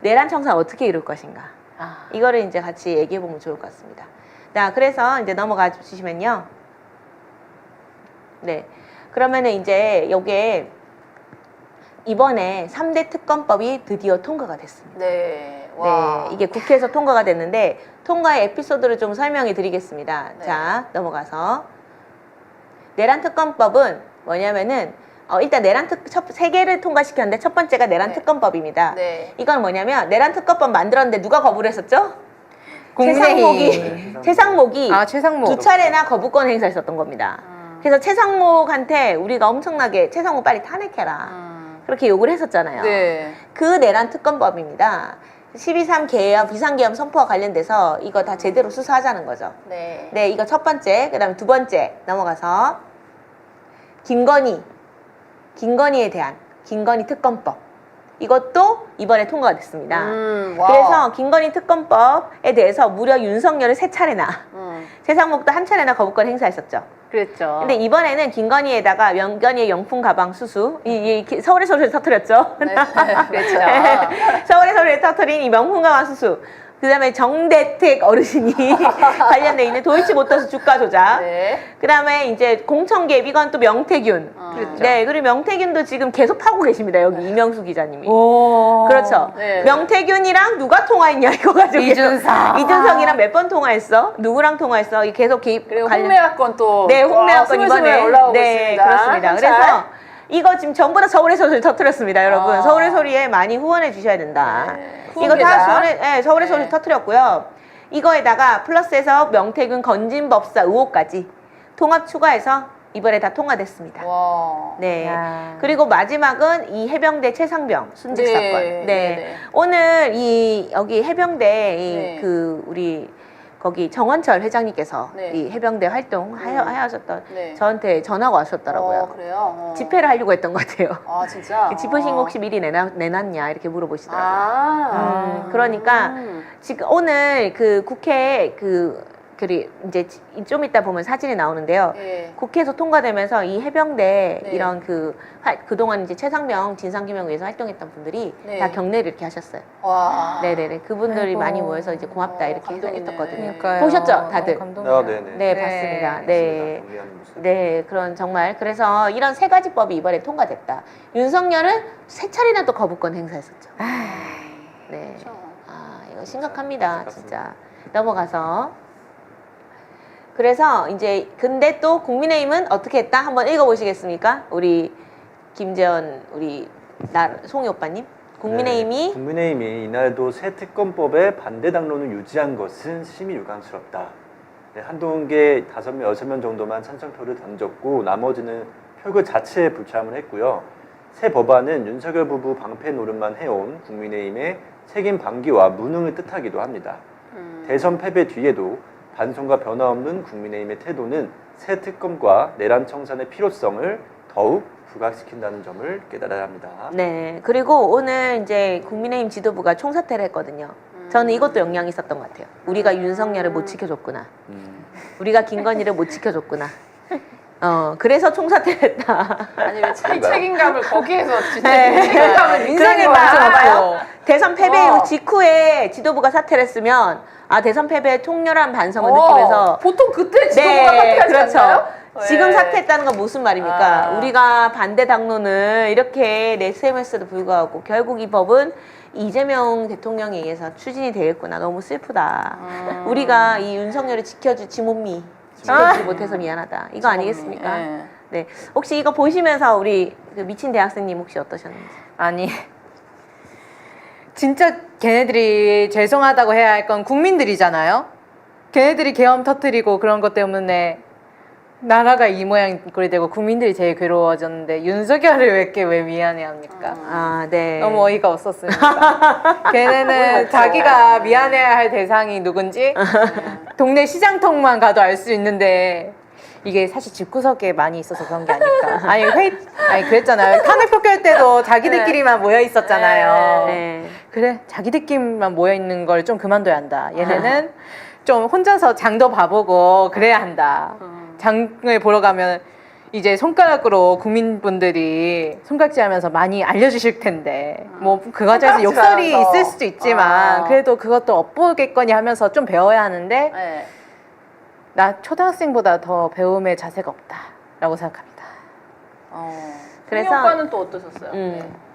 내란 청산 어떻게 이룰 것인가. 이거를 이제 같이 얘기해 보면 좋을 것 같습니다. 자, 그래서 이제 넘어가 주시면요. 네. 그러면은 이제 요게 이번에 3대 특검법이 드디어 통과가 됐습니다. 네. 와. 네. 이게 국회에서 통과가 됐는데 통과의 에피소드를 좀 설명해 드리겠습니다. 네. 자, 넘어가서. 내란 특검법은 뭐냐면은 일단 내란 세 개를 통과시켰는데 첫 번째가 내란 네. 특검법입니다. 네. 이건 뭐냐면 내란 특검법 만들었는데 누가 거부를 했었죠? 국민의힘. 최상목이 최상목. 두 차례나 거부권 행사했었던 겁니다. 그래서 최상목한테 우리가 엄청나게 최상목 빨리 탄핵해라. 그렇게 요구를 했었잖아요. 네. 그 내란 특검법입니다. 12.3 계엄, 비상계엄 선포와 관련돼서 이거 다 제대로 수사하자는 거죠. 네. 네, 이거 첫 번째. 그 다음에 두 번째 넘어가서 김건희에 대한 김건희 특검법. 이것도 이번에 통과가 됐습니다. 와. 그래서 김건희 특검법에 대해서 무려 윤석열을 세 차례나 최상목도 한 차례나 거부권 행사했었죠. 그랬죠. 근데 이번에는 김건희에다가 명건희의 명품 가방 수수, 서울의 소리를 터뜨렸죠. 네. 그렇죠. 서울의 소리를 터뜨린 이 명품 가방 수수. 그 다음에 정대택 어르신이 관련돼 있는 도이치모터스 주가 조작. 네. 그 다음에 이제 공천개입, 이건 또 명태균. 그렇죠. 네, 그리고 명태균도 지금 계속 파고 계십니다. 여기 이명수 기자님이. 오. 그렇죠. 네. 명태균이랑 누가 통화했냐 이거 가지고 이준석이랑 몇 번 통화했어? 누구랑 통화했어? 이게 계속 개입 그리고 홍매화권 또 네, 홍매화권 이번에 올라오고 네, 있습니다. 그렇습니다. 그래서 이거 지금 전부 다 서울의 소리를 터뜨렸습니다, 여러분. 서울의 소리에 많이 후원해 주셔야 된다. 네. 이거 다 후원계좌. 서울의 네. 소리를 터뜨렸고요. 이거에다가 플러스해서 명태균 건진법사 의혹까지 통합 추가해서 이번에 다 통과됐습니다. 와. 네. 야. 그리고 마지막은 이 해병대 최상병 순직 네. 사건. 네. 네. 오늘 여기 해병대 네. 우리 거기 정원철 회장님께서 네. 이 해병대 활동 하셨던 네. 저한테 전화가 왔었더라고요. 그래요? 집회를 하려고 했던 것 같아요. 아, 진짜? 집회 신고 혹시 미리 내놨냐 이렇게 물어보시더라고요. 그러니까 지금 오늘 그 국회 이제 좀 이따 보면 사진이 나오는데요. 네. 국회에서 통과되면서 이 해병대 네. 이런 그동안 이제 최상병 진상규명 위해서 활동했던 분들이 네. 다 경례를 이렇게 하셨어요. 와. 네네네. 그분들이 아이고. 많이 모여서 이제 고맙다 이렇게 감동이네. 했었거든요. 그러니까요. 보셨죠, 다들? 감동이야. 네네. 네, 네. 봤습니다. 네. 정리하는 모습. 네, 그런 정말 그래서 이런 세 가지 법이 이번에 통과됐다. 윤석열은 세 차례나 또 거부권 행사했었죠. 네. 그렇죠. 이거 심각합니다, 진짜. 넘어가서. 그래서 이제 근데 또 국민의힘은 어떻게 했다? 한번 읽어보시겠습니까? 우리 김재원 송이 오빠님. 국민의힘이 네, 국민의힘이 이날도 새 특검법에 반대 당론을 유지한 것은 심히 유감스럽다. 네, 한두 개 5명, 6명 정도만 찬성표를 던졌고 나머지는 표결 자체에 불참을 했고요. 새 법안은 윤석열 부부 방패 노릇만 해온 국민의힘의 책임 방기와 무능을 뜻하기도 합니다. 대선 패배 뒤에도 반성과 변화 없는 국민의힘의 태도는 새 특검과 내란 청산의 필요성을 더욱 부각시킨다는 점을 깨달아야 합니다. 네. 그리고 오늘 이제 국민의힘 지도부가 총사퇴를 했거든요. 저는 이것도 영향이 있었던 것 같아요. 우리가 윤석열을 못 지켜줬구나. 우리가 김건희를 못 지켜줬구나. 그래서 총사퇴를 했다. 아니, 왜 책임감을 거기에서 진짜 네. 책임감을 인상에 봐봐요. 봐요. 대선 패배 직후에 지도부가 사퇴를 했으면 대선 패배에 통렬한 반성을 어, 느끼면서 보통 그때 지도부가 사퇴하지 그렇죠. 않나요? 지금 네. 사퇴했다는 건 무슨 말입니까? 우리가 반대 당론을 이렇게 내세움에도 불구하고 결국 이 법은 이재명 대통령에 의해서 추진이 되겠구나. 너무 슬프다. 우리가 이 윤석열을 지켜주지 못해서 미안하다. 이거 아니겠습니까? 네. 네. 혹시 이거 보시면서 우리 그 미친 대학생님 혹시 어떠셨는지? 아니 진짜 걔네들이 죄송하다고 해야 할 건 국민들이잖아요. 걔네들이 계엄 터뜨리고 그런 것 때문에 나라가 이 모양 꼴이 되고 국민들이 제일 괴로워졌는데 윤석열을 왜 미안해합니까? 네. 너무 어이가 없었습니다. 걔네는 자기가 미안해야 할 대상이 누군지 동네 시장통만 가도 알 수 있는데 이게 사실 집구석에 많이 있어서 그런 게 아닐까. 아니 그랬잖아요. 탄핵 표결 때도 자기들끼리만 모여 있었잖아요. 네. 그래 자기들끼리만 모여 있는 걸 좀 그만둬야 한다. 얘네는 좀 혼자서 장도 봐보고 그래야 한다. 장을 보러 가면 이제 손가락으로 국민분들이 손깍지하면서 많이 알려주실 텐데 뭐 그 과정에서 욕설이 손가락질하면서. 있을 수도 있지만 그래도 그것도 엇보겠거니 하면서 좀 배워야 하는데 네. 나 초등학생보다 더 배움의 자세가 없다라고 생각합니다. 그래서- 그래서 오빠는 또 어떠셨어요? 음.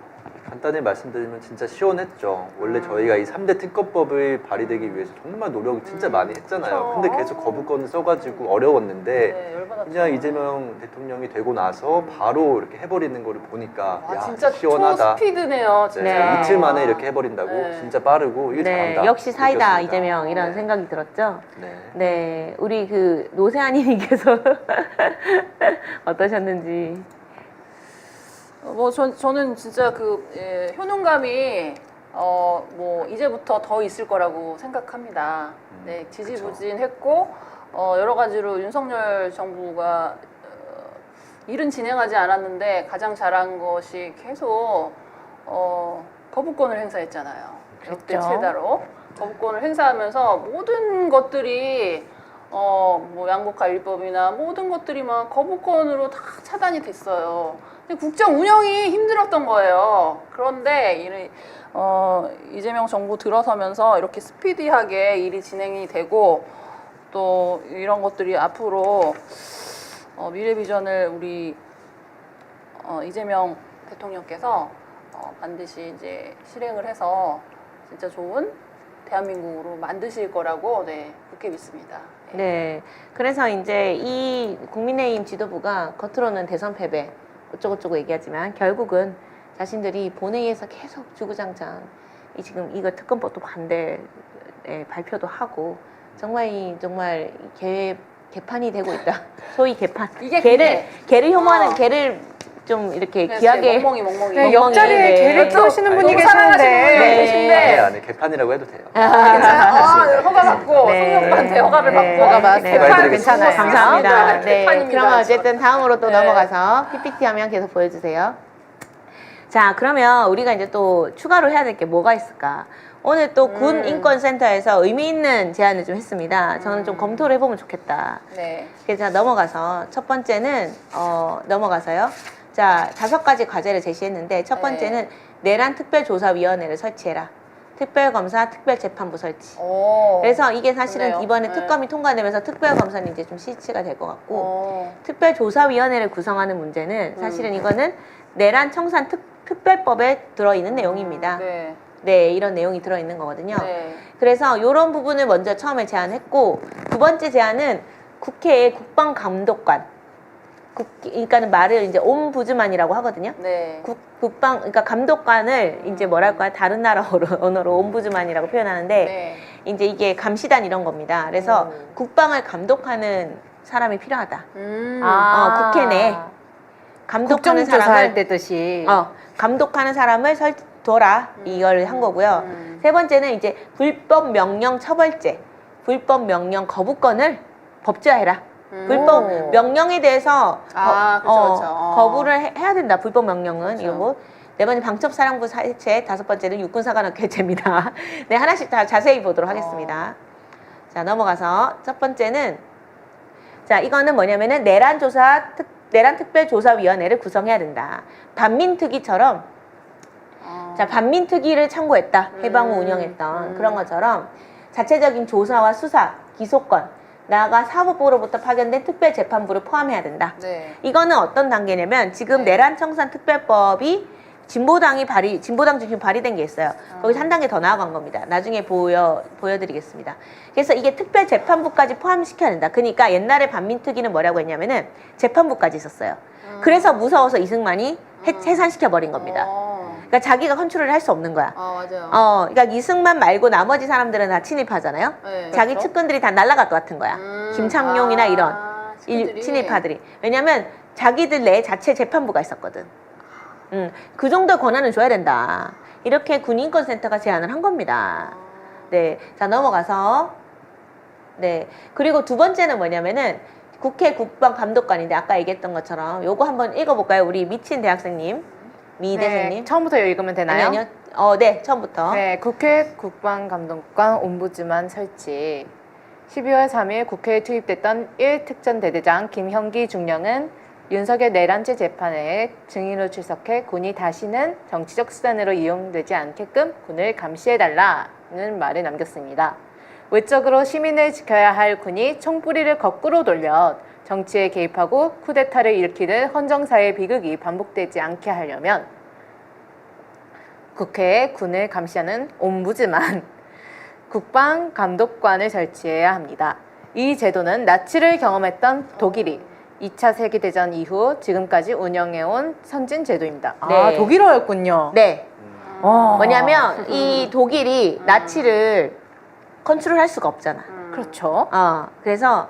간단히 말씀드리면 진짜 시원했죠. 원래 저희가 이 3대 특검법이 발의되기 위해서 정말 노력을 진짜 많이 했잖아요. 그쵸. 근데 계속 거부권을 써가지고 어려웠는데 네, 열받았죠. 그냥 이재명 대통령이 되고 나서 바로 이렇게 해버리는 거를 보니까 와, 야 진짜 시원하다. 초스피드네요, 네, 진짜. 이틀 만에 이렇게 해버린다고 네. 진짜 빠르고 이게 네, 잘한다. 역시 사이다 느꼈습니다. 이재명 이런 네. 생각이 들었죠. 네. 네, 우리 그 노세아님께서 어떠셨는지. 뭐 저는 진짜 그 효능감이 뭐 이제부터 더 있을 거라고 생각합니다. 네, 지지부진했고 여러 가지로 윤석열 정부가 일은 진행하지 않았는데 가장 잘한 것이 계속 거부권을 행사했잖아요. 역대 그랬죠. 최다로 거부권을 행사하면서 모든 것들이 뭐 양곡관리법이나 모든 것들이 막 거부권으로 다 차단이 됐어요. 근데 국정 운영이 힘들었던 거예요. 그런데 이재명 정부 들어서면서 이렇게 스피디하게 일이 진행이 되고 또 이런 것들이 앞으로 미래 비전을 우리 이재명 대통령께서 반드시 이제 실행을 해서 진짜 좋은 대한민국으로 만드실 거라고 굳게 믿습니다. 네, 그래서 이제 이 국민의힘 지도부가 겉으로는 대선 패배 어쩌고저쩌고 얘기하지만 결국은 자신들이 본회의에서 계속 주구장창 지금 이거 특검법도 반대 발표도 하고 정말 개판이 되고 있다. 소위 개판. 이게 개를 혐오하는 개를 좀 이렇게 귀하게 멍멍이 네, 멍멍이, 옆자리에 네. 개를 키우시는 분이 너무 사랑하시는 계시는데 분이 네. 계신데 안에 개판이라고 해도 돼요. 허가 받고 네. 성형한테 허가를 네. 받고 허가 받고 개판이라고 괜찮아요. 감사합니다. 네, 개판입니다. 그러면 어쨌든 다음으로 또 네. 넘어가서 PPT 화면 계속 보여주세요. 자, 그러면 우리가 이제 또 추가로 해야 될 게 뭐가 있을까? 오늘 또 군 인권센터에서 의미 있는 제안을 좀 했습니다. 저는 좀 검토를 해보면 좋겠다. 네. 그래서 자, 넘어가서 첫 번째는 넘어가서요. 자, 5가지 과제를 제시했는데 첫 번째는 내란 특별조사위원회를 설치해라. 특별검사, 특별재판부 설치. 오. 그래서 이게 사실은 좋네요. 이번에 네. 특검이 통과되면서 특별검사는 이제 좀 실치가 될 것 같고 오. 특별조사위원회를 구성하는 문제는 사실은 이거는 내란 청산 특별법에 들어있는 내용입니다. 네. 네, 이런 내용이 들어있는 거거든요. 네. 그래서 이런 부분을 먼저 처음에 제안했고 두 번째 제안은 국회의 국방감독관 그러니까는 말을 이제 옴부즈만이라고 하거든요. 네. 그러니까 감독관을 이제 뭐랄까 다른 나라 언어로 옴부즈만이라고 표현하는데 네. 이제 이게 감시단 이런 겁니다. 그래서 국방을 감독하는 사람이 필요하다. 국회 내 감독하는 국정조사할 사람을 때듯이 감독하는 사람을 둬라 이걸 한 거고요. 세 번째는 이제 불법 명령 처벌제, 불법 명령 거부권을 법제화해라. 불법 명령에 대해서 그쵸. 거부를 해야 된다. 불법 명령은 이러고 네 번째 방첩사령부 해체, 다섯 번째는 육군사관학교 해체입니다. 네, 하나씩 다 자세히 보도록 하겠습니다. 자, 넘어가서 첫 번째는 자, 이거는 뭐냐면은 내란 특별조사위원회를 구성해야 된다. 반민특위처럼 자, 반민특위를 참고했다. 해방 후 운영했던 그런 것처럼 자체적인 조사와 수사, 기소권, 나아가 사법부로부터 파견된 특별재판부를 포함해야 된다. 네. 이거는 어떤 단계냐면 지금 내란 청산 특별법이 진보당 중심 발의된 게 있어요. 거기서 한 단계 더 나아간 겁니다. 나중에 보여드리겠습니다. 그래서 이게 특별재판부까지 포함시켜야 된다. 그러니까 옛날에 반민특위는 뭐라고 했냐면은 재판부까지 있었어요. 그래서 무서워서 이승만이 해산시켜버린 겁니다. 그러니까 자기가 컨트롤을 할 수 없는 거야. 맞아요. 그러니까 이승만 말고 나머지 사람들은 다 침입하잖아요. 네. 자기 그렇죠. 측근들이 다 날아갈 것 같은 거야. 김창룡이나 이런 친구들이. 친일파들이. 왜냐면 자기들 내 자체 재판부가 있었거든. 그 정도 권한은 줘야 된다. 이렇게 군인권센터가 제안을 한 겁니다. 네, 자 넘어가서 네, 그리고 두 번째는 뭐냐면은 국회 국방감독관인데 아까 얘기했던 것처럼 요거 한번 읽어볼까요? 우리 미친 대학생님, 미 대생님. 처음부터 읽으면 되나요? 아니요. 네, 처음부터. 네, 국회 국방감독관 옴부즈만 설치. 12월 3일 국회에 투입됐던 1특전대대장 김형기 중령은 윤석열 내란죄 재판에 증인으로 출석해 군이 다시는 정치적 수단으로 이용되지 않게끔 군을 감시해달라는 말을 남겼습니다. 외적으로 시민을 지켜야 할 군이 총부리를 거꾸로 돌려 정치에 개입하고 쿠데타를 일으키는 헌정사의 비극이 반복되지 않게 하려면 국회에 군을 감시하는 옴부즈만, 국방감독관을 설치해야 합니다. 이 제도는 나치를 경험했던 독일이 2차 세계대전 이후 지금까지 운영해온 선진 제도입니다. 아, 네. 독일어였군요. 네. 와. 뭐냐면 이 독일이 나치를 컨트롤할 수가 없잖아. 그렇죠. 그래서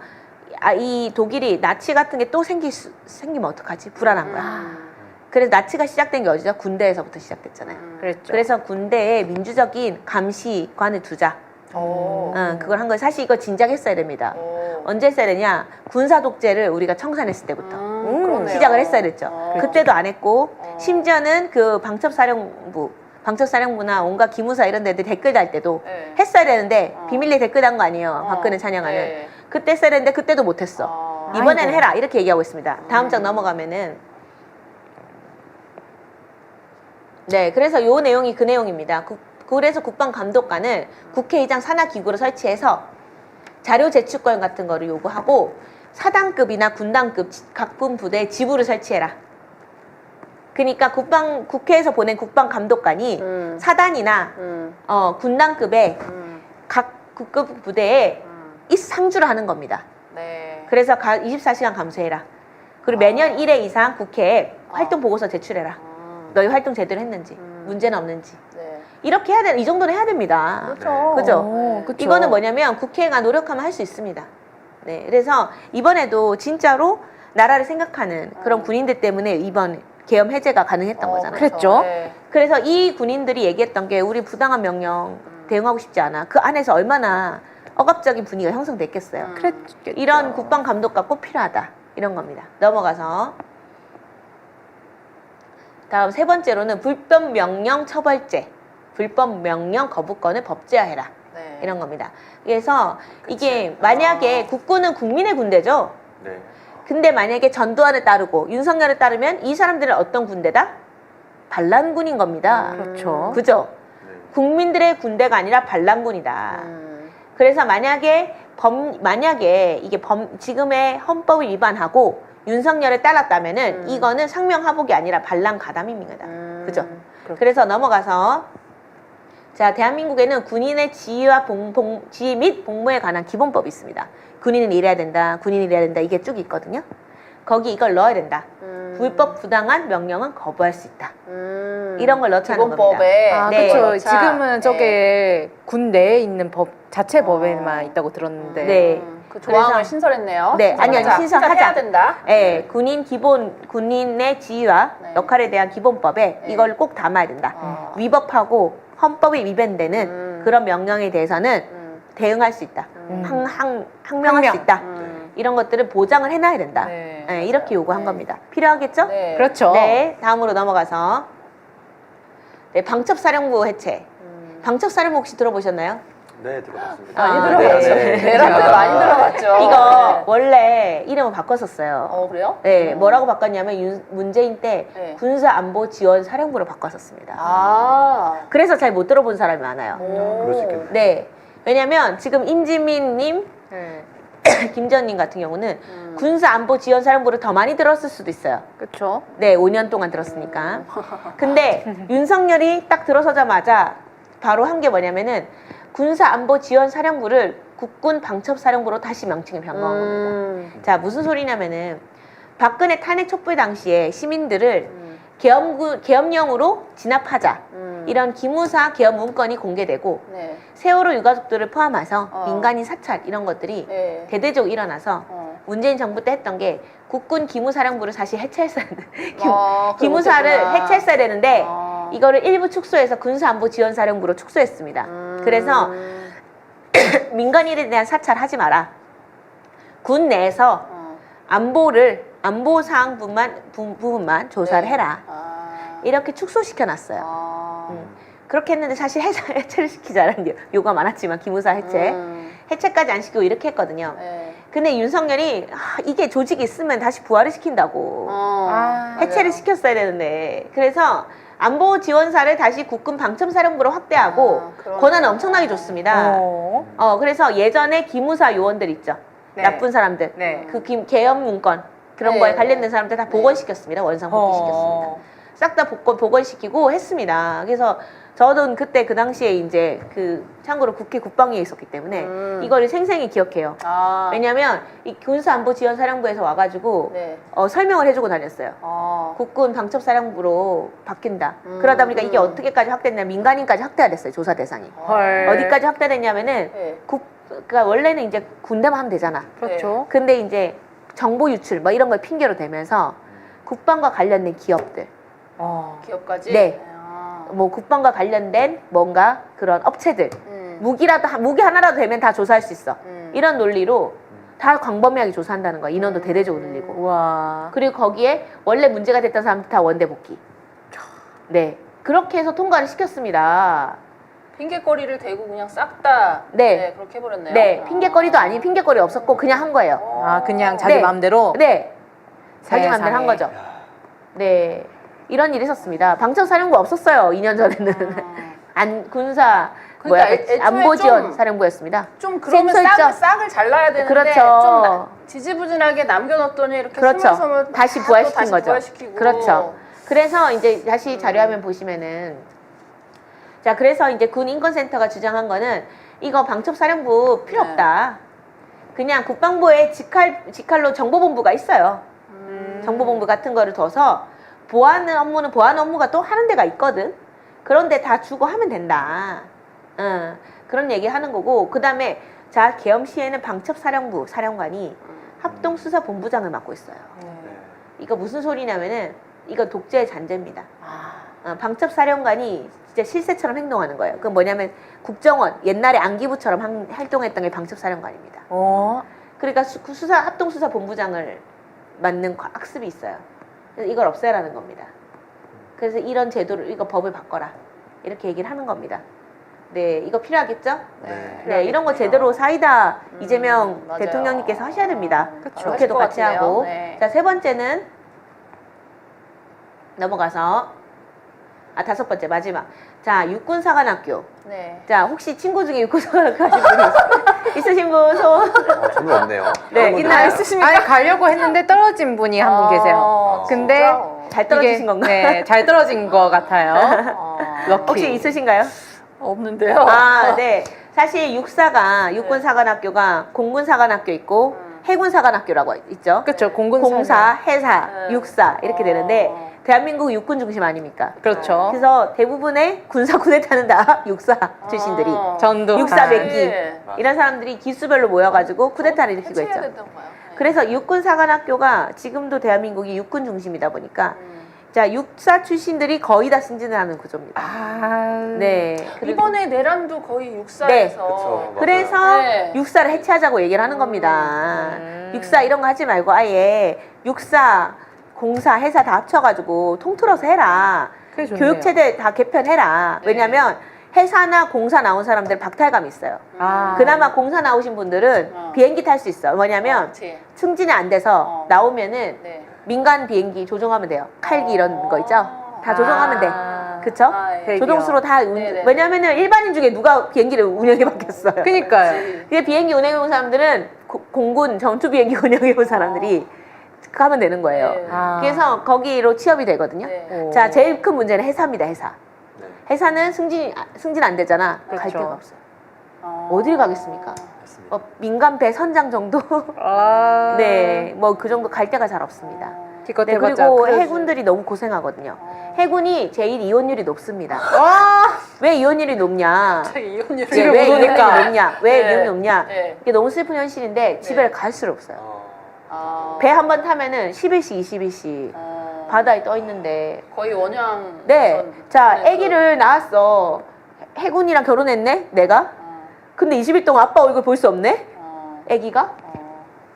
이 독일이 나치 같은 게 또 생기면 어떡하지? 불안한 거야. 그래서 나치가 시작된 게 어디죠? 군대에서부터 시작됐잖아요. 그랬죠. 그래서 군대에 민주적인 감시관을 두자. 그걸 한 거예요. 사실 이거 진작 했어야 됩니다. 언제 했어야 되냐? 군사 독재를 우리가 청산했을 때부터 그러네요. 시작을 했어야 됐죠. 그때도 안 했고 심지어는 그 방첩사령부나 온갖 기무사 이런 데들 댓글 달 때도 네. 했어야 되는데 비밀리에 댓글 단 거 아니에요. 박근혜 찬양하는. 네. 그때 했어야 되는데 그때도 못했어. 이번에는 아이고. 해라 이렇게 얘기하고 있습니다. 다음 장 넘어가면은 네, 그래서 요 내용이 그 내용입니다. 그래서 국방감독관을 국회의장 산하기구로 설치해서 자료 제출권 같은 거를 요구하고 사단급이나 군단급 각군 부대에 지부를 설치해라. 그러니까 국회에서 보낸 국방감독관이 사단이나 군단급의 각 국급 부대에 이 상주를 하는 겁니다. 네. 그래서 24시간 감수해라. 그리고 매년 1회 이상 국회에 활동 보고서 제출해라. 너희 활동 제대로 했는지, 문제는 없는지. 네. 이렇게 해야 돼. 이 정도는 해야 됩니다. 그렇죠. 그죠? 네. 그쵸. 이거는 뭐냐면 국회가 노력하면 할 수 있습니다. 네. 그래서 이번에도 진짜로 나라를 생각하는 그런 군인들 때문에 이번 계엄 해제가 가능했던 거잖아요. 그랬죠. 네. 그래서 이 군인들이 얘기했던 게 우리 부당한 명령 대응하고 싶지 않아. 그 안에서 얼마나 억압적인 분위기가 형성됐겠어요. 그랬겠죠. 이런 국방감독과 꼭 필요하다. 이런 겁니다. 넘어가서 다음 세 번째로는 불법 명령 처벌죄. 불법 명령 거부권을 법제화해라. 네. 이런 겁니다. 그래서 이게 만약에 국군은 국민의 군대죠. 네. 근데 만약에 전두환을 따르고 윤석열을 따르면 이 사람들은 어떤 군대다? 반란군인 겁니다. 그렇죠. 그죠? 네. 국민들의 군대가 아니라 반란군이다. 그래서 만약에 이게 지금의 헌법을 위반하고 윤석열을 따랐다면은 이거는 상명하복이 아니라 반란 가담입니다. 그죠? 그래서 넘어가서 자, 대한민국에는 군인의 지휘 및 복무에 관한 기본법이 있습니다. 군인은 이래야 된다, 군인은 이래야 된다, 이게 쭉 있거든요. 거기 이걸 넣어야 된다. 불법 부당한 명령은 거부할 수 있다. 이런 걸 넣자는 기본법에. 겁니다. 아, 네. 그렇죠. 넣자. 지금은 저게 네. 군 내에 있는 법 자체 법에만 있다고 들었는데. 네. 그 조항을 그래서- 신설했네요. 네, 아니, 신설하자. 신설하자. 신설해야 된다. 예, 군인의 지휘와 네. 역할에 대한 기본법에 네. 이걸 꼭 담아야 된다. 위법하고 헌법에 위반되는 그런 명령에 대해서는 대응할 수 있다. 항명할 수 있다. 이런 것들을 보장을 해놔야 된다. 네. 예, 이렇게 요구한 네. 겁니다. 필요하겠죠? 네. 그렇죠. 네, 다음으로 넘어가서 네, 방첩사령부 해체. 방첩사령부 혹시 들어보셨나요? 네, 들어봤습니다. 많이 들어봤죠. 네. 내란들 많이 들어봤죠. 이거 네. 원래 이름을 바꿨었어요. 그래요? 네, 뭐라고 바꿨냐면 문재인 때 네. 군사안보지원사령부로 바꿨었습니다. 아. 그래서 잘 못 들어본 사람이 많아요. 그럴 수 있겠네요. 네, 왜냐면 지금 임지민님, 네. 김전님 같은 경우는 군사안보지원사령부를 더 많이 들었을 수도 있어요. 그렇죠. 네, 5년 동안 들었으니까. 근데 윤석열이 딱 들어서자마자 바로 한 게 뭐냐면은 군사안보지원사령부를 국군 방첩사령부로 다시 명칭을 변경한 겁니다. 자, 무슨 소리냐면은 박근혜 탄핵 촛불 당시에 시민들을 계엄령으로 진압하자. 이런 기무사 계엄 문건이 공개되고 네. 세월호 유가족들을 포함해서 민간인 사찰 이런 것들이 네. 대대적으로 일어나서 문재인 정부 때 했던 게 국군 기무사령부를 다시 해체했어야 돼. 기무사를 그렇구나. 해체했어야 되는데 아. 이거를 일부 축소해서 군사안보지원사령부로 축소했습니다. 그래서 민간인에 대한 사찰 하지 마라. 군 내에서 안보사항 부분만 조사를 네. 해라. 이렇게 축소시켜 놨어요. 그렇게 했는데 사실 해체를 시키자라는 요구가 많았지만 기무사 해체까지 안 시키고 이렇게 했거든요. 네. 근데 윤석열이 이게 조직이 있으면 다시 부활을 시킨다고. 해체를 시켰어야 되는데. 그래서 안보 지원사를 다시 국군 방첨사령부로 확대하고 그러네. 권한을 엄청나게 줬습니다. 그래서 예전에 기무사 요원들 있죠. 네. 나쁜 사람들. 네. 그 계엄 문건 그런 네, 거에 네. 관련된 사람들 다 복원시켰습니다. 원상 복귀시켰습니다. 싹 다 복원시키고 했습니다. 그래서 저는 그때 그 당시에 이제 참고로 국회 국방위에 있었기 때문에 이거를 생생히 기억해요. 왜냐면 이 군사안보지원사령부에서 와가지고 네. 설명을 해주고 다녔어요. 국군 방첩사령부로 바뀐다. 그러다 보니까 이게 어떻게까지 확대됐냐, 민간인까지 확대가 됐어요. 조사 대상이. 헐. 어디까지 확대됐냐면은 네. 그러니까 원래는 이제 군대만 하면 되잖아. 그렇죠. 근데 이제 정보 유출 뭐 이런 걸 핑계로 대면서 국방과 관련된 기업들, 기업까지? 네. 뭐 국방과 관련된 뭔가 그런 업체들, 무기 하나라도 되면 다 조사할 수 있어. 이런 논리로 다 광범위하게 조사한다는 거야. 인원도 대대적으로 늘리고. 와. 그리고 거기에 원래 문제가 됐던 사람들 다 원대 복귀. 네. 그렇게 해서 통과를 시켰습니다. 핑계거리를 대고 그냥 싹 다 네. 그렇게 해버렸네요. 네. 핑계거리도 아닌 핑계거리 없었고 그냥 한 거예요. 그냥 자기 네. 마음대로. 네. 자기 세상에. 마음대로 한 거죠. 네. 이런 일이 있었습니다. 방첩사령부 없었어요. 2년 전에는. 군사 그러니까 애초에 안보지원 좀- 사령부였습니다. 좀 그러면 샘설죠. 싹을 잘라야 되는데 그렇죠. 좀 지지부진하게 남겨놨더니 이렇게 그렇죠. 스물스물 다시 또 부활시킨 다시 거죠. 부활시키고. 그렇죠. 그래서 이제 다시 자료화면 보시면은 자, 그래서 이제 군 인권센터가 주장한 거는 이거 방첩사령부 필요 네. 없다. 그냥 국방부에 직할로 정보본부가 있어요. 정보본부 같은 거를 둬서 보안 업무가 또 하는 데가 있거든. 그런데 다 주고 하면 된다. 그런 얘기 하는 거고, 그 다음에 자, 계엄 시에는 방첩사령부 사령관이 합동수사본부장을 맡고 있어요. 이거 무슨 소리냐면은 이거 독재의 잔재입니다. 방첩사령관이 진짜 실세처럼 행동하는 거예요. 그건 뭐냐면 국정원 옛날에 안기부처럼 활동했던 게 방첩사령관입니다. 그러니까 합동수사본부장을 맡는 학습이 있어요. 그래서 이걸 없애라는 겁니다. 그래서 이런 제도를 이거 법을 바꿔라 이렇게 얘기를 하는 겁니다. 네, 이거 필요하겠죠? 네, 이런 거 제대로 사이다 이재명 맞아요. 대통령님께서 하셔야 됩니다. 그쵸. 국회도 같이 하실 것 하고. 같은데요. 네. 자, 세 번째는 넘어가서 다섯 번째 마지막. 자, 육군사관학교. 네. 자, 혹시 친구 중에 육군사관학교 하신 분 있으신 분 손? 저는 없네요. 네, 있나요? 아니, 가려고 했는데 떨어진 분이 한 분 계세요. 근데 진짜? 잘 떨어지신 이게- 건가요? 네, 잘 떨어진 것 같아요. 럭키. 혹시 있으신가요? 없는데요. 네. 사실 육군사관학교가 공군사관학교 있고 해군사관학교라고 있죠. 그렇죠. 공사, 해사, 네. 육사 이렇게 되는데 대한민국 육군 중심 아닙니까? 그렇죠. 그래서 대부분의 군사 쿠데타는 다 육사 출신들이 전도. 육사 네. 백기 이런 사람들이 기수별로 모여가지고 쿠데타를 일으키고 해체해야 있죠. 된다고 봐요. 네. 그래서 육군사관학교가 지금도 대한민국이 육군 중심이다 보니까 자, 육사 출신들이 거의 다 승진을 하는 구조입니다. 네. 그리고- 이번에 내란도 거의 육사에서 네. 그쵸. 그래서 네. 육사를 해체하자고 얘기를 하는 겁니다. 육사 이런 거 하지 말고 아예 육사, 공사, 해사 다 합쳐가지고 통틀어서 해라. 그게 좋네요. 교육체제 다 개편해라. 네. 왜냐면 해사나 공사 나온 사람들 박탈감이 있어요. 그나마 공사 나오신 분들은 비행기 탈 수 있어. 뭐냐면 그렇지. 승진이 안 돼서 나오면은 네. 민간 비행기 조종하면 돼요. 칼기 이런 거 있죠? 다 조종하면 돼. 그쵸? 예. 조종수로 다 네네. 왜냐면은 일반인 중에 누가 비행기를 운영해 봤겠어요. 그니까요. 근데 비행기 운영해 본 사람들은 공군 전투 비행기 운영해 본 사람들이 하면 되는 거예요. 네. 그래서 거기로 취업이 되거든요. 네. 자, 제일 큰 문제는 해사입니다. 해사. 네. 해사는 승진 안 되잖아. 갈 그렇죠. 데가 없어요. 어디를 가겠습니까? 맞습니다. 민간 배 선장 정도? 네, 뭐 그 정도 갈 데가 잘 없습니다. 기껏 네, 해봤자 그리고 크루즈. 해군들이 너무 고생하거든요. 해군이 제일 이혼율이 높습니다. 와, 왜 이혼율이 높냐? 이혼율. 집에 왜 못 오니까. 이혼율이 높냐? 왜 네. 이혼이 높냐? 네. 이게 너무 슬픈 현실인데 집에 갈 수를 없어요. 배 한 번 타면은 10일씩 20일씩 바다에 떠 있는데 거의 원양. 네. 우선 자, 네, 아기를 낳았어. 해군이랑 결혼했네, 내가. 근데 20일 동안 아빠 얼굴 볼 수 없네? 아기가?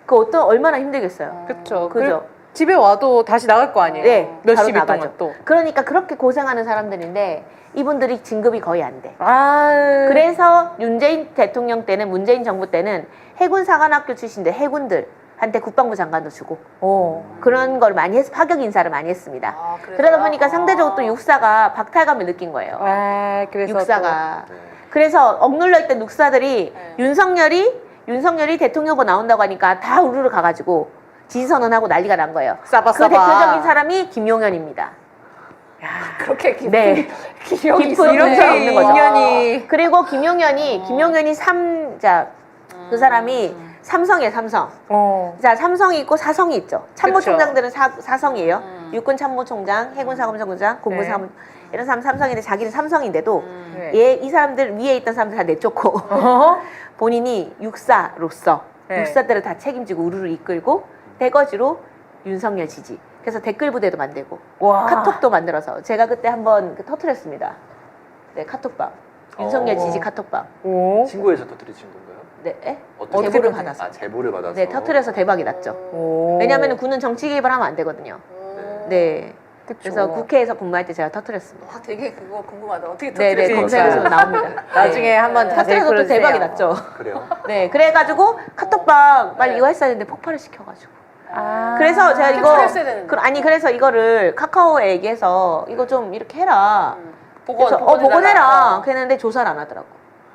그 얼마나 힘들겠어요. 그쵸. 그죠? 집에 와도 다시 나갈 거 아니에요? 네, 몇 바로 시간 나가죠. 동안 또. 그러니까 그렇게 고생하는 사람들인데 이분들이 진급이 거의 안 돼. 아, 그래서 문재인 대통령 때는 문재인 정부 때는 해군 사관학교 출신들 해군들한테 국방부 장관도 주고 그런 걸 많이 해서 파격 인사를 많이 했습니다. 아, 그래서요? 그러다 보니까 상대적으로 또 육사가 박탈감을 느낀 거예요. 아, 그래서 육사가. 네. 그래서 억눌려 있던 육사들이 네. 윤석열이 대통령 후보 나온다고 하니까 다 우르르 가가지고 지지선언하고 난리가 난 거예요. 싸바 그 대표적인 사람이 김용현입니다. 그렇게 깊은 네. 기억이 깊은 있었네요. 이런 없는 거죠. 인연이. 그리고 김용현이 그 사람이 삼성이에요, 삼성. 자, 삼성이 있고 사성이 있죠. 참모총장들은 사성이에요. 육군 참모총장, 해군 사관총장, 공군 네. 사관 이런 사람 삼성인데 자기는 삼성인데도 네. 이 사람들 위에 있던 사람들 다 내쫓고 어? 본인이 육사로서 네. 육사들을 다 책임지고 우르르 이끌고 대거지로 윤석열 지지. 그래서 댓글 부대도 만들고 와. 카톡도 만들어서 제가 그때 한번 터트렸습니다. 네, 카톡방. 윤석열 지지 카톡방. 오. 친구에서 터뜨리신 건가요? 네, 에? 어떻게 제보를 터뜨리- 받아서. 아, 제보를 받아서. 네, 터트려서 대박이 났죠. 오. 왜냐하면 군은 정치 개입을 하면 안 되거든요. 네. 그쵸. 그래서 국회에서 근무할 때 제가 터트렸습니다. 와, 되게 그거 궁금하다. 어떻게 네, 네, 터뜨렸어요? 검색해서 나옵니다. 나중에 한번 자세히 터트려서 또 풀어주세요. 대박이 났죠. 그래요? 네, 그래가지고 카톡방 빨리 네. 이거 했어야 했는데 폭발을 시켜가지고. 아. 그래서 제가 이거 터트렸어야 되는데. 그래서 이거를 카카오에 얘기해서 이거 좀 이렇게 해라. 그래서 복원해달라. 복원해라. 그랬는데 조사를 안 하더라고.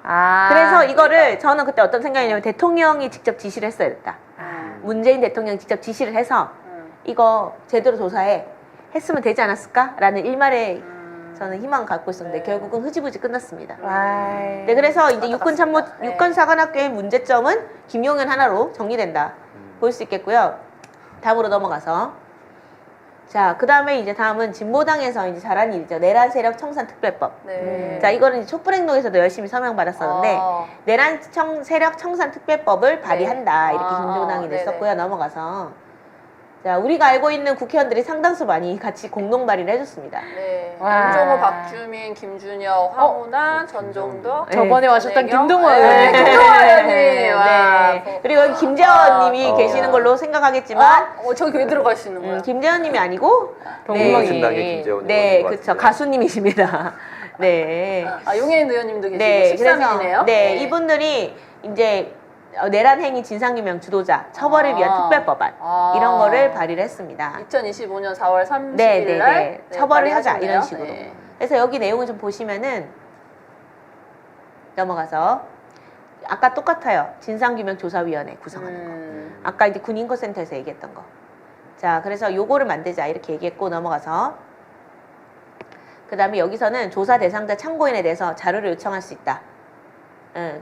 아. 그래서 이거를 저는 그때 어떤 생각이냐면 대통령이 직접 지시를 했어야 됐다. 문재인 대통령이 직접 지시를 해서 이거 제대로 조사해 했으면 되지 않았을까라는 일말의 저는 희망을 갖고 있었는데 네. 결국은 흐지부지 끝났습니다. 아이. 네, 그래서 이제 육군 참모 네. 육군 사관학교의 문제점은 김용현 하나로 정리된다. 볼 수 있겠고요. 다음으로 넘어가서 자, 그다음에 이제 다음은 진보당에서 이제 잘한 일이죠. 내란 세력 청산 특별법. 네. 자, 이거는 이제 촛불행동에서도 열심히 서명 받았었는데 내란 세력 청산 특별법을 발의한다. 이렇게 아, 김조당이 네네. 냈었고요. 넘어가서 자, 우리가 알고 있는 국회의원들이 상당수 많이 같이 공동 발의를 해줬습니다. 네. 와. 김종호, 박주민, 김준혁, 황운하, 전종덕. 저번에 와셨던 안혜경? 김동원 네, 의원님. 김동원 의원님. 와. 네. 그리고 여기 김재원님이 아, 계시는 걸로 생각하겠지만 저기 왜 들어갈 수 있는 거야? 김재원님이 아니고 동명이. 정당의 김재원 네, 의원인 것 그렇죠. 같은데요. 가수님이십니다. 네. 용혜인 의원님도 계시고 네, 그래서 13인이네요. 네, 이분들이 이제 내란 행위 진상규명 주도자 처벌을 위한 특별법안 이런 거를 발의를 했습니다. 2025년 4월 30일 네, 네, 날 네. 처벌을 하자 발의하셨네요. 이런 식으로. 네. 그래서 여기 내용을 좀 보시면은 넘어가서 아까 똑같아요. 진상규명조사위원회 구성하는 거. 아까 이제 군인권센터에서 얘기했던 거. 자, 그래서 요거를 만들자 이렇게 얘기했고 넘어가서 그 다음에 여기서는 조사 대상자 참고인에 대해서 자료를 요청할 수 있다.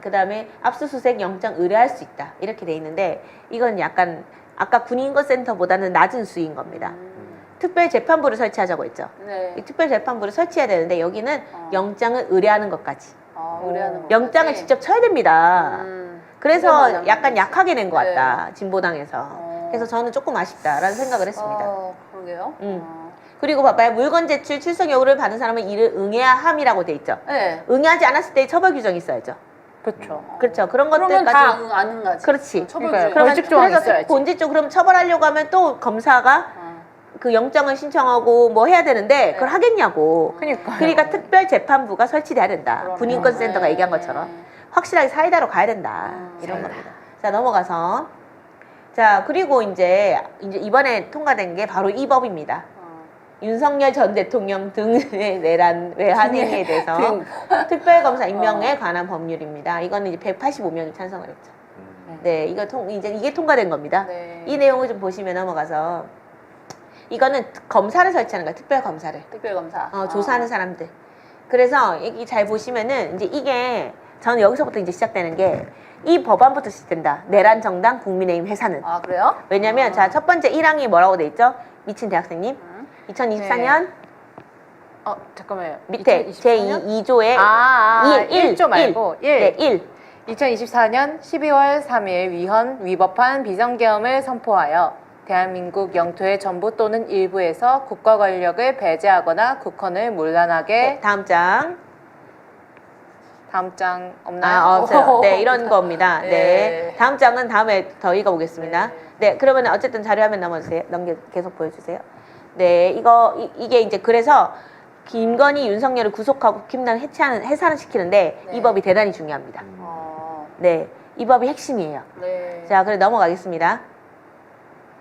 그 다음에 압수수색 영장 의뢰할 수 있다. 이렇게 돼 있는데 이건 약간 아까 군인권센터보다는 낮은 수위인 겁니다. 특별재판부를 설치하자고 했죠. 네. 이 특별재판부를 설치해야 되는데 여기는 영장을 의뢰하는 것까지. 의뢰하는 거. 영장을 직접 쳐야 됩니다. 그래서 그거만 약간 남은 약하게 낸 것 네. 같다. 진보당에서. 그래서 저는 조금 아쉽다라는 생각을 했습니다. 그러게요. 그리고 봐봐요. 물건 제출 출석 여부를 받은 사람은 이를 응해야 함이라고 돼 있죠. 네. 응하지 않았을 때 처벌 규정이 있어야죠. 그렇죠. 그렇죠. 그런 그러면 것들까지. 다 아는 거지. 그렇지. 처벌 그러니까요. 규정. 벌칙 조항 그래서 있어야지. 본질적 그럼 처벌하려고 하면 또 검사가 그 영장을 신청하고 뭐 해야 되는데 그걸 하겠냐고. 그러니까. 그러니까 특별재판부가 설치돼야 된다. 그러네요. 군인권센터가 네. 얘기한 것처럼 확실하게 사이다로 가야 된다. 이런 겁니다. 자, 넘어가서 자, 그리고 이제 이번에 통과된 게 바로 이 법입니다. 윤석열 전 대통령 등의 내란 외환 행위에 대해서 특별검사 임명에 관한 법률입니다. 이거는 이제 185명이 찬성을 했죠. 네, 이게 통과된 겁니다. 네. 이 내용을 좀 보시면 넘어가서 이거는 검사를 설치하는 거야. 특별검사를. 특별검사. 조사하는 사람들. 그래서 여기 잘 보시면은 이제 이게 저는 여기서부터 이제 시작되는 게 이 법안부터 시작된다. 내란 정당 국민의힘 해산은. 그래요? 왜냐면 자, 첫 번째 1항이 뭐라고 돼 있죠? 미친 대학생님. 2024년 잠깐만요. 밑에 2024년? 제2조에 1조 말고 1. 네, 1. 2024년 12월 3일 위헌 비상계엄을 선포하여 대한민국 영토의 전부 또는 일부에서 국가 권력을 배제하거나 국헌을 문란하게 다음 장. 다음 장 없나요? 아, 없어요. 네, 이런 겁니다. 네. 네. 다음 장은 다음에 더 읽어보겠습니다. 네. 네, 그러면 어쨌든 자료 화면 넘어주세요. 계속 보여주세요. 네, 이게 이제 그래서 김건희, 윤석열을 구속하고 국힘당 해산을 시키는데 네. 이 법이 대단히 중요합니다. 네, 이 법이 핵심이에요. 네. 자, 그래 넘어가겠습니다.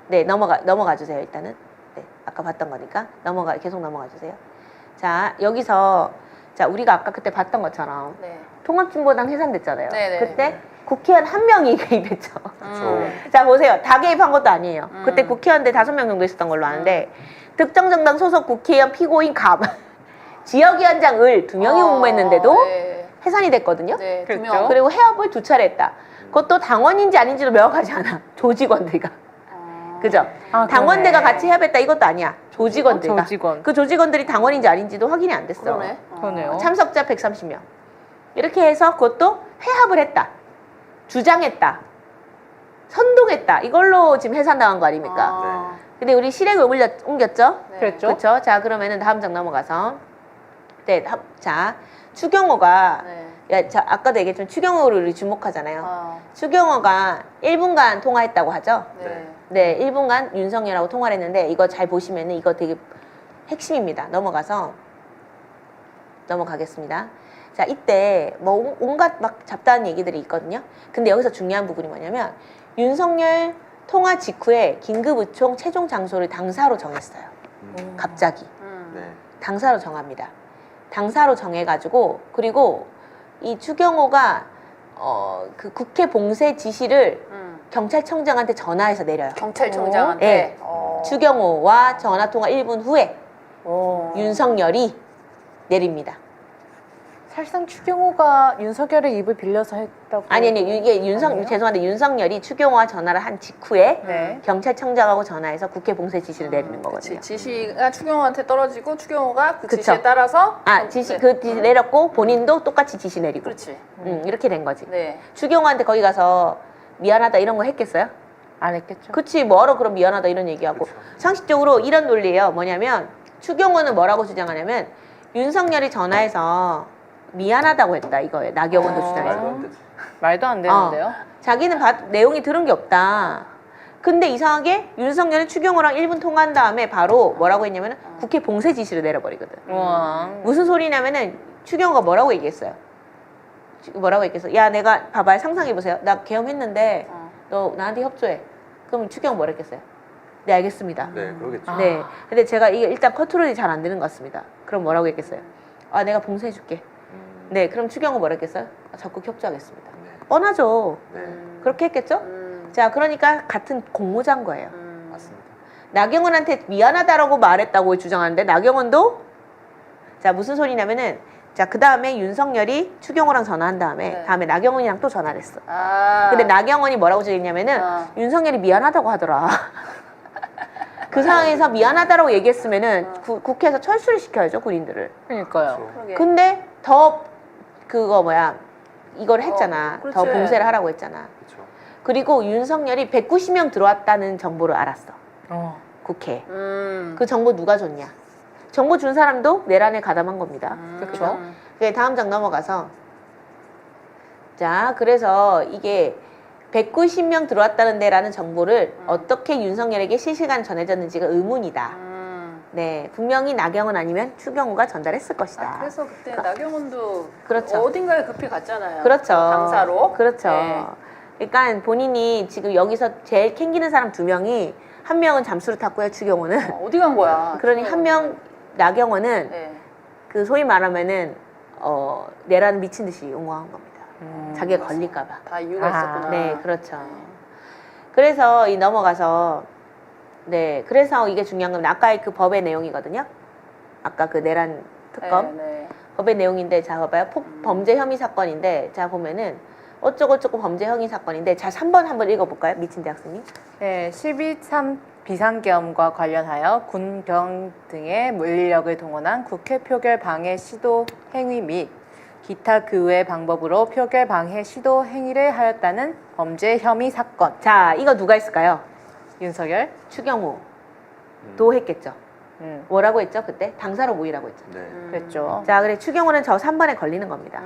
네, 넘어가 주세요, 일단은. 네, 아까 봤던 거니까. 계속 넘어가 주세요. 자, 여기서, 자, 우리가 아까 그때 봤던 것처럼 네. 통합진보당 해산됐잖아요. 네네. 그때 국회의원 한 명이 개입했죠. 그렇죠. 자, 보세요. 다 개입한 것도 아니에요. 음. 그때 국회의원들 5명 정도 있었던 걸로 아는데, 특정 정당 소속 국회의원 피고인 갑, 지역위원장 을 2명이 공모했는데도 네. 해산이 됐거든요. 네. 두 그랬죠. 명. 그리고 해업을 2차례 했다. 그것도 당원인지 아닌지도 명확하지 않아. 조직원들과. 그죠? 아, 당원들과 그러네. 같이 해협했다 이것도 아니야. 조직원들과. 조직원. 그 조직원들이 당원인지 아닌지도 확인이 안 됐어. 그러네. 그러네요. 참석자 130명. 이렇게 해서 그것도 회합을 했다. 주장했다. 선동했다. 이걸로 지금 해산당한 거 아닙니까? 아. 근데 우리 실행을 옮겼죠? 네. 그랬죠? 그렇죠? 자, 그러면은 다음 장 넘어가서. 네, 자, 추경호가 네. 야, 자, 아까도 얘기했지만 추경호를 우리 주목하잖아요. 아. 추경호가 1분간 통화했다고 하죠? 네. 네, 1분간 윤석열하고 통화를 했는데 이거 잘 보시면은 이거 되게 핵심입니다. 넘어가겠습니다. 자, 이때 뭐 온갖 막 잡다한 얘기들이 있거든요. 근데 여기서 중요한 부분이 뭐냐면 윤석열 통화 직후에 긴급의총 최종 장소를 당사로 정했어요. 갑자기. 네. 당사로 정합니다. 당사로 정해가지고 그리고 이 추경호가 그 국회 봉쇄 지시를 경찰청장한테 전화해서 내려요. 경찰청장한테. 네. 추경호와 전화통화 1분 후에 오. 윤석열이 내립니다. 사실상 추경호가 윤석열의 입을 빌려서 했다고. 아니 이게 아니에요? 죄송한데 윤석열이 추경호와 전화를 한 직후에 네. 경찰청장하고 전화해서 국회 봉쇄 지시를 내리는 거거든요. 지시가 추경호한테 떨어지고 추경호가 그 그쵸. 지시에 따라서 지시 네. 그 지시 내렸고 본인도 똑같이 지시 내리고. 그렇지. 이렇게 된 거지. 네. 추경호한테 거기 가서 미안하다 이런 거 했겠어요? 안 했겠죠. 그치 뭐하러 그럼 미안하다 이런 얘기하고 그쵸. 상식적으로 이런 논리예요. 뭐냐면 추경호는 뭐라고 주장하냐면 윤석열이 전화해서 미안하다고 했다 이거예요. 나경원도 주장해서. 말도 안 되지. 말도 안 되는데요. 자기는 내용이 들은 게 없다. 근데 이상하게 윤석열이 추경호랑 1분 통화한 다음에 바로 뭐라고 했냐면 국회 봉쇄 지시를 내려버리거든. 우와. 무슨 소리냐면은 추경호가 뭐라고 얘기했어요? 뭐라고 얘기했어? 야 내가 봐봐요 상상해보세요. 나 계엄했는데 너 나한테 협조해. 그럼 추경호 뭐라 했겠어요? 네 알겠습니다. 네, 그러겠죠. 네. 근데 제가 이게 일단 컨트롤이 잘 안 되는 것 같습니다. 그럼 뭐라고 했겠어요? 아 내가 봉쇄해줄게. 네 그럼 추경호 뭐라 했겠어요? 적극 협조하겠습니다. 네. 뻔하죠. 네. 그렇게 했겠죠? 자 그러니까 같은 공모자인 거예요. 맞습니다. 나경원한테 미안하다라고 말했다고 주장하는데 나경원도 자 무슨 소리냐면은 자 그 다음에 윤석열이 추경호랑 전화한 다음에 네. 다음에 나경원이랑 또 전화를 했어. 아. 근데 나경원이 뭐라고 얘기했냐면은 윤석열이 미안하다고 하더라. 그 상황에서 미안하다라고 얘기했으면은 국회에서 철수를 시켜야죠 군인들을. 그러니까요. 그러게. 근데 더 그거 뭐야 이걸 했잖아. 그렇지. 더 봉쇄를 하라고 했잖아. 그렇죠. 그리고 윤석열이 190명 들어왔다는 정보를 알았어. 국회에. 음. 그 정보 누가 줬냐? 정보 준 사람도 내란에 가담한 겁니다. 그렇죠? 네, 다음 장 넘어가서 자 그래서 이게 190명 들어왔다는 데라는 정보를 어떻게 윤석열에게 실시간 전해졌는지가 의문이다. 네, 분명히 나경원 아니면 추경호가 전달했을 것이다. 아, 그래서 그때 나경원도 그렇죠. 어딘가에 급히 갔잖아요. 그렇죠. 당사로. 그렇죠. 네. 그러니까 본인이 지금 여기서 제일 캥기는 사람 2명이 한 명은 잠수를 탔고요, 추경호는. 어디 간 거야? 그러니 한 명 나경원은 네. 그 소위 말하면은 내란 미친 듯이 옹호한 겁니다. 자기가 걸릴까봐. 다 이유가 있었구나. 네, 그렇죠. 그래서 이 넘어가서 네, 그래서 이게 중요한 건 아까의 그 법의 내용이거든요. 아까 그 내란 특검 네. 법의 내용인데 자 봐봐요. 범죄 혐의 사건인데 자 보면은 어쩌고저쩌고 범죄 혐의 사건인데 자 3번 한번 읽어볼까요, 미친 대학생님? 네, 12.3 비상계엄과 관련하여 군병 등의 물리력을 동원한 국회 표결 방해 시도 행위 및 기타 그 외 방법으로 표결 방해 시도 행위를 하였다는 범죄 혐의 사건. 자 이거 누가 했을까요? 윤석열. 추경호도 했겠죠. 뭐라고 했죠 그때? 당사로 모이라고 했죠. 네. 그랬죠. 자, 그래 추경호는 저 3번에 걸리는 겁니다.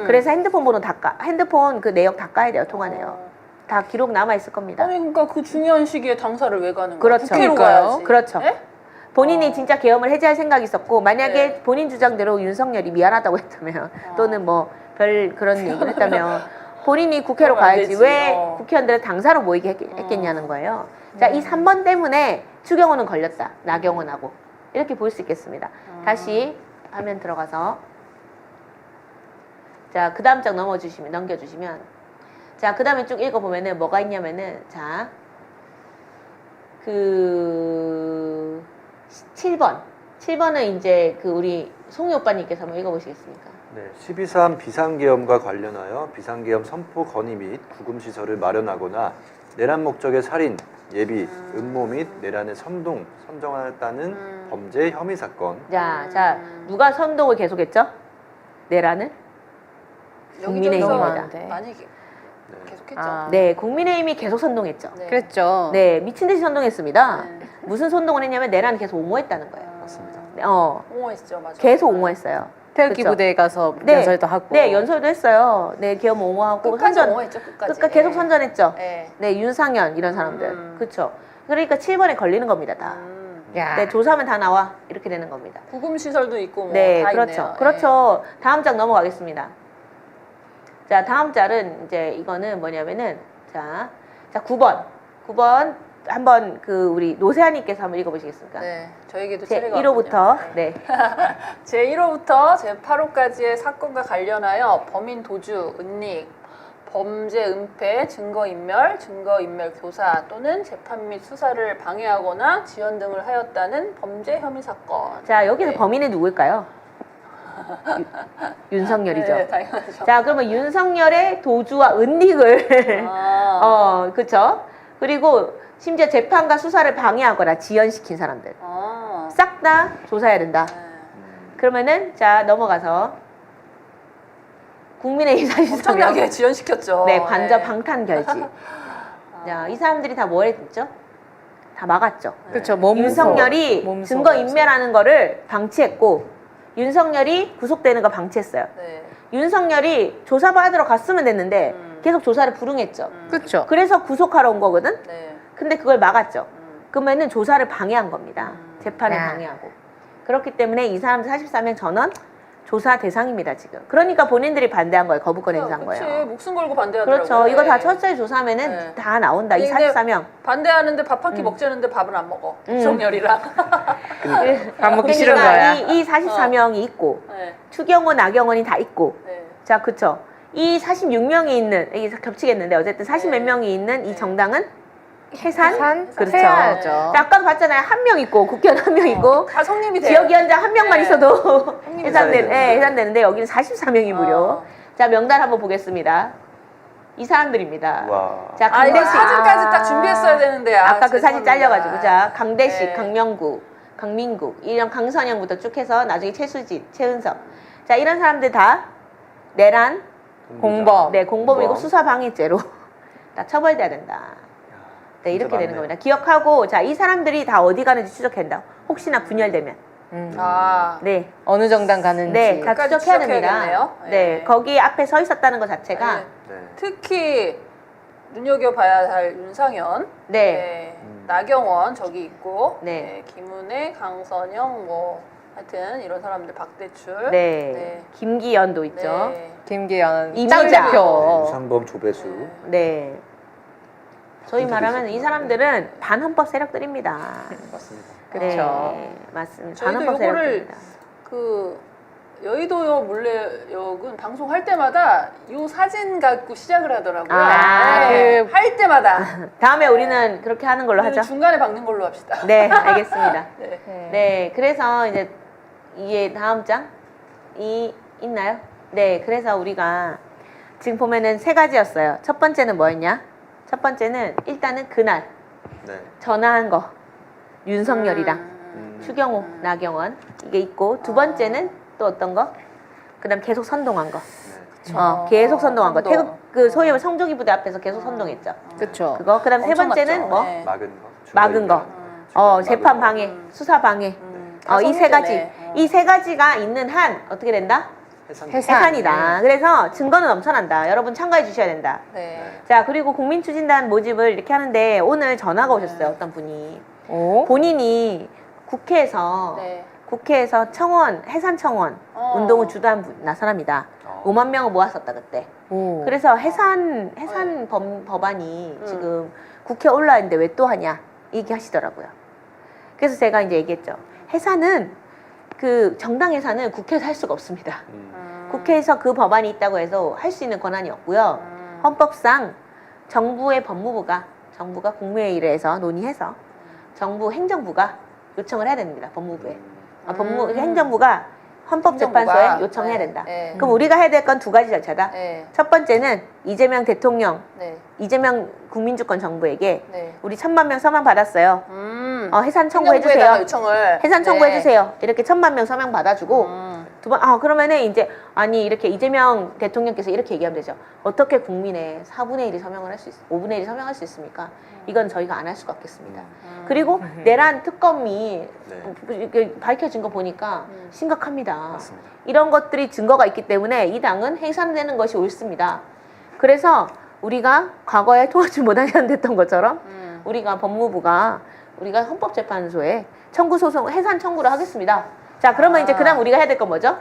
그래서 핸드폰 번호 핸드폰 그 내역 다 까야 돼요. 통화 내역. 다 기록 남아 있을 겁니다. 아니 그러니까 그 중요한 시기에 당사를 왜 가는 거야? 그렇죠. 국회로 그러니까요. 가야지. 그렇죠. 예? 본인이 진짜 계엄을 해제할 생각이 있었고 만약에 네. 본인 주장대로 윤석열이 미안하다고 했다면 또는 뭐 별 그런 얘기를 했다면 본인이 국회로 그러면 안 가야지 되지. 왜 어. 국회의원들은 당사로 모이게 했겠냐는 거예요. 자, 이 3번 때문에 추경호는 걸렸다. 나경원하고. 이렇게 볼 수 있겠습니다. 다시 화면 들어가서 자, 그 다음 장 넘겨주시면 자, 그 다음에 쭉 읽어보면은 뭐가 있냐면은 자, 그 7번은 이제 그 우리 송이 오빠님께서 한번 읽어보시겠습니까? 네, 12.3 비상계엄과 관련하여 비상계엄 선포 건의 및 구금시설을 마련하거나 내란 목적의 살인, 예비, 음모 및 내란의 선동하였다는 범죄 혐의 사건. 자, 누가 선동을 계속했죠? 내란을? 국민의힘입니다. 여기저기서 많이 계속했죠. 아. 네, 국민의힘이 계속 선동했죠. 네. 그랬죠. 네, 미친 듯이 선동했습니다. 네. 무슨 선동을 했냐면 내란을 계속 옹호했다는 거예요. 맞습니다. 옹호했죠, 맞아. 계속 옹호했어요. 태극기 그쵸? 부대에 가서 네. 연설도 하고. 네, 연설도 했어요. 네, 계엄 옹호하고 끝까지 옹호했죠, 끝까지. 끝까지 계속 선전했죠. 네. 네, 윤상현 이런 사람들. 그렇죠. 그러니까 7번에 걸리는 겁니다, 다. 야. 네, 조사하면 다 나와. 이렇게 되는 겁니다. 구금 시설도 있고 뭐 네, 다 그렇죠. 있네요. 그렇죠. 다음 장 넘어가겠습니다. 자, 다음 장은 이제 이거는 뭐냐면은 자 9번 한번 그 우리 노세아님께서 한번 읽어보시겠습니까? 네, 저에게도 제 차례가 1호부터 왔군요. 네. 제1호부터 제8호까지의 사건과 관련하여 범인 도주, 은닉, 범죄 은폐, 증거인멸 교사 또는 재판 및 수사를 방해하거나 지연 등을 하였다는 범죄 혐의 사건. 자, 여기서 네. 범인은 누구일까요? 윤석열이죠. 네, 당연하죠. 자, 그러면 윤석열의 도주와 은닉을 그렇죠. 그리고 심지어 재판과 수사를 방해하거나 지연시킨 사람들 싹 다 조사해야 된다. 그러면은 자 넘어가서 국민의힘 43명 엄청나게 지연시켰죠. 네, 관저 방탄 결지. 자, 이 사람들이 다 뭐 했죠? 다 막았죠. 그렇죠. 몸소. 윤석열이 몸소. 증거 인멸하는 거를 방치했고 윤석열이 구속되는 거 방치했어요. 네. 윤석열이 조사받으러 갔으면 됐는데 계속 조사를 불응했죠. 그렇죠. 그래서 구속하러 온 거거든. 네. 근데 그걸 막았죠. 그러면은 조사를 방해한 겁니다. 재판을 야. 방해하고. 그렇기 때문에 이 사람들 44명 전원 조사 대상입니다, 지금. 그러니까 본인들이 반대한 거예요. 거부권 행사한 그치, 거예요. 목숨 걸고 반대하더라고요. 그렇죠. 이거 다 네. 철저히 조사하면은 네. 다 나온다. 이 근데 44명. 반대하는데 밥 한 끼 먹자는데 밥은 안 먹어. 윤석열이랑. 밥 먹기 싫은 그러니까 거야. 이 44명이 있고 네. 추경호, 나경원이 다 있고 네. 자, 그쵸. 이 46명이 있는, 이게 겹치겠는데 어쨌든 40 몇 네. 명이 있는 이 네. 정당은 해산? 그렇죠. 해야죠. 자, 아까도 봤잖아요. 한 명 있고 국회의원 한 명 있고 다 성립이 돼요. 지역위원장 한 명만 네. 있어도 해산되는 해산되는데 여기는 44명이 무료. 어. 자, 명단 한번 보겠습니다. 이 사람들입니다. 와. 자, 아, 이거 강대식. 사진까지 딱 준비했어야 되는데. 아까 그 사진 죄송합니다. 잘려가지고. 자, 강대식, 네. 강명구, 강민국, 이런 강선영부터 쭉 해서 나중에 최수진, 최은석. 자, 이런 사람들 다 내란, 공범. 네, 공범이고 공범. 수사방해죄로 다 처벌돼야 된다. 네, 진짜 이렇게 되는 많네요. 겁니다. 기억하고, 자, 이 사람들이 다 어디 가는지 추적한다. 혹시나 분열되면. 아. 네. 어느 정당 가는지. 네, 다 끝까지 추적해야 됩니다. 추적해야겠네요. 네, 네. 거기 앞에 서 있었다는 것 자체가, 네. 네. 특히 눈여겨봐야 할 윤상현, 네, 나경원 저기 있고, 네. 김은혜, 강선영 뭐 하여튼 이런 사람들 박대출, 네, 네. 김기현도 있죠. 네. 김기현. 이미자. 짱대표. 유상범, 조배수. 네. 네. 소위 말하면 이 사람들은 반헌법 세력들입니다. 맞습니다. 그렇죠. 네, 맞습니다. 저희도 반헌법 요거를 세력들입니다. 그 여의도역 물레역은 방송할 때마다 요 사진 갖고 시작을 하더라고요. 아, 네. 할 때마다. 다음에 우리는 그렇게 하는 걸로 하죠. 중간에 박는 걸로 합시다. 네, 알겠습니다. 네. 네, 그래서 이제 이게 다음 장이 있나요? 네, 그래서 우리가 지금 보면은 세 가지였어요. 첫 번째는 뭐였냐? 첫 번째는 일단은 그날 네. 전화한 거 윤석열이랑 추경호, 나경원 이게 있고 두 번째는 또 어떤 거? 그다음 계속 선동한 거. 네. 계속 선동한 거. 선동. 태극 그 소위 말해 성조기 부대 앞에서 계속 선동했죠. 그렇죠. 그거. 그다음 세 번째는 엄청났죠. 뭐? 네. 막은 거. 막은 거. 중간에 재판 막은 방해, 수사 방해. 네. 이 세 가지. 성의제네. 이 세 가지가 있는 한 어떻게 된다? 해산. 해산이다. 그래서 증거는 넘쳐난다. 여러분 참가해 주셔야 된다. 네. 자, 그리고 국민추진단 모집을 이렇게 하는데 오늘 전화가 오셨어요. 어떤 분이. 오? 본인이 국회에서 네. 청원, 해산청원 운동을 주도한 사람이다. 5만 명을 모았었다, 그때. 오. 그래서 해산 법안이 지금 국회에 올라와 있는데 왜 또 하냐 얘기하시더라고요. 그래서 제가 이제 얘기했죠. 해산은 그 정당 해산은 국회에서 할 수가 없습니다. 국회에서 그 법안이 있다고 해서 할 수 있는 권한이 없고요. 헌법상 정부가 국무회의에서 논의해서 정부 행정부가 요청을 해야 됩니다. 법무부에. 행정부가 헌법재판소에 행정부가. 요청해야 된다. 네. 그럼 우리가 해야 될 건 두 가지 절차다. 네. 첫 번째는 이재명 대통령, 네. 이재명 국민주권 정부에게 네. 우리 1,000만 명 서명 받았어요. 해산 청구해 행정부에다가 주세요. 요청을. 해산 청구해 네. 주세요. 이렇게 1,000만 명 서명 받아주고 두 번, 그러면은 이제 이렇게 이재명 대통령께서 이렇게 얘기하면 되죠. 어떻게 국민의 4분의 1이 서명을 할 수 5분의 1이 서명할 수 있습니까? 이건 저희가 안 할 수가 없겠습니다. 그리고 내란 특검이 이렇게 밝혀진 거 보니까 심각합니다. 맞습니다. 이런 것들이 증거가 있기 때문에 이 당은 해산되는 것이 옳습니다. 그래서 우리가 과거에 통하지 못하게 됐던 것처럼 우리가 우리가 헌법재판소에 해산 청구를 하겠습니다. 자, 그러면 이제 그다음 우리가 해야 될 건 뭐죠?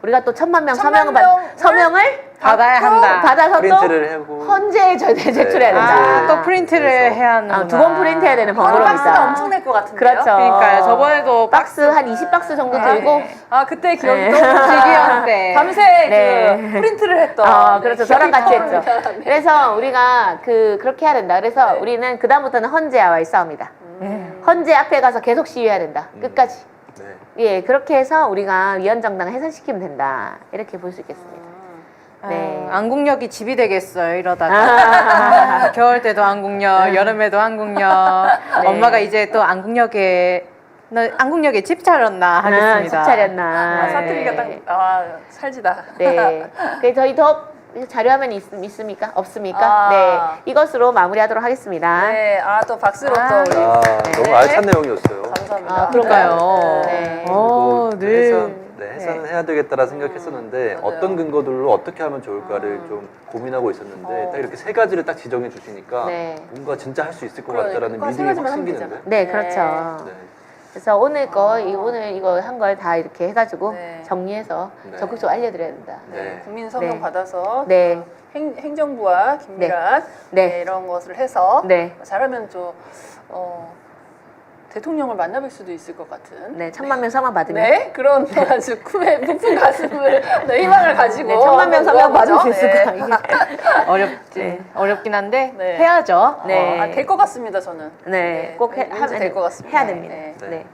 우리가 또 1,000만 명 1,000만 서명을 받아야 한다. 받아서 또 프린트를 하고 헌재에 제출해야 된다. 또 프린트를 그래서. 해야 하는. 두 번 프린트해야 되는 박스가 번거로움이다. 엄청 낼 것 같은데요? 그렇죠. 그러니까요. 저번에도 박스 한 20박스 정도 들고 그때 기억이 네. 떠오르네. 지기현 때. 밤새 네. 그 프린트를 했던. 그렇죠. 네, 저랑 기억이 같이 했죠. 떠오릅니다. 네. 그래서 우리가 그렇게 해야 된다. 그래서 네. 우리는 그다음부터는 헌재와의 싸움이다. 헌재 앞에 가서 계속 시위해야 된다. 끝까지. 네. 예, 그렇게 해서 우리가 위헌정당을 해산시키면 된다. 이렇게 볼 수 있겠습니다. 네. 안국역이 집이 되겠어요, 이러다가. 겨울 때도 안국역, 여름에도 안국역. 네. 엄마가 이제 또 안국역에 집 차렸나 하겠습니다. 집 차렸나. 사투리가 딱 살지다. 네. 저희 더 자료화면 있습니까? 없습니까? 네. 이것으로 마무리하도록 하겠습니다. 네, 또 박수로 또 우리. 너무 알찬 내용이었어요. 감사합니다. 그런가요? 네. 해산은 해야 되겠다라 생각했었는데 맞아요. 어떤 근거들로 어떻게 하면 좋을까를 좀 고민하고 있었는데 딱 이렇게 세 가지를 딱 지정해 주시니까 네. 뭔가 진짜 할 수 있을 것 그러니까 같다라는 그거 세 믿음이 확 가지만 하면 생기는데. 네, 그렇죠. 네. 그래서 오늘 이거 한 걸 다 이렇게 해가지고 네. 정리해서 네. 적극적으로 알려드려야 된다. 네. 국민 서명 네. 받아서 네. 행정부와 긴밀한 네. 네, 이런 것을 해서 네. 잘하면 좀 대통령을 만나뵐 수도 있을 것 같은 네, 1,000만 명 서명 받으면. 네, 그런 아주 부푼 가슴을 희망을 가지고 네, 1,000만 명 서명 받을 수 있을 네. 거야. 어렵긴 한데 네. 해야죠. 네. 될 것 같습니다, 저는. 네, 꼭 왠지 될 것 같습니다. 해야 됩니다. 네. 네.